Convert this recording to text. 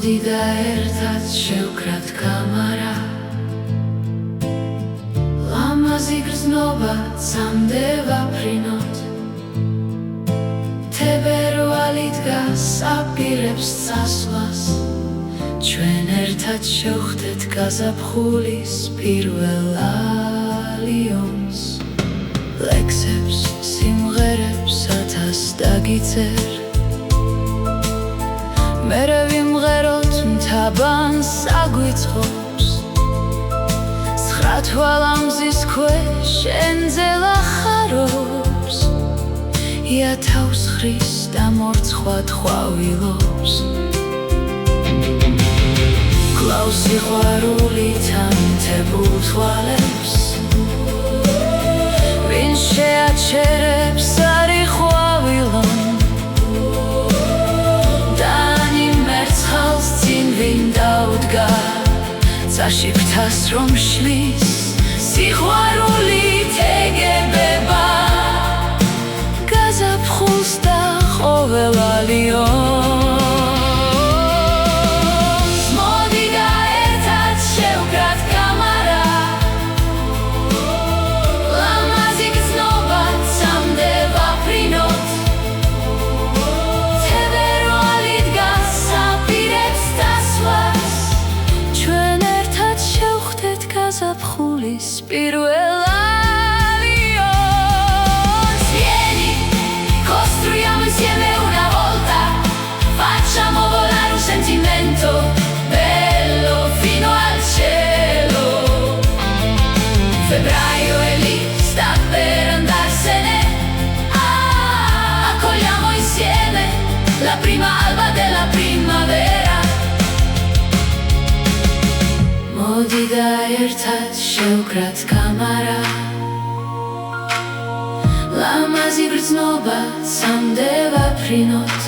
მოდი და ერთად შევკრათ კამარა ლამაზი გრძნობა წამდე ვაფრინოთ თებერვალი დგას აპირებს წასვლას ჩვენ ერთად შევხვდეთ გაზაფხულის პირველ ალიონს ლექსებს სიმღერებს ათას დაგიწერ მერე ვიმღეროთ მთაბანს აგვიწყობს ცხრა თვალამზის ქვეშ შენზე ლახარობს იათავს ხრის და მორცხვად ხვავილობს კლავს სიყვარული თანთებულ თვალებს ვინ შეაჩერებს არი ხვავილონ ვინ დაუდგა წაშიფთას რომ შლის სიყვარულით ეგებება გაზაფხულს და ყოველ ალიონს მოდი და ერთად შევკრათ კამარა ლამაზი გრძნობა წამდე ვაფრინოთ გაზაფხულის პირველ allions Vieni, costruiamo insieme una volta Facciamo volare un sentimento bello fino al cielo Febbraio è lì, sta per andarsene Accogliamo insieme la prima alba della primavera მოდი და ერთად შევკრათ კამარა ლამაზი გრძნობა წამდე ვაფრინოთ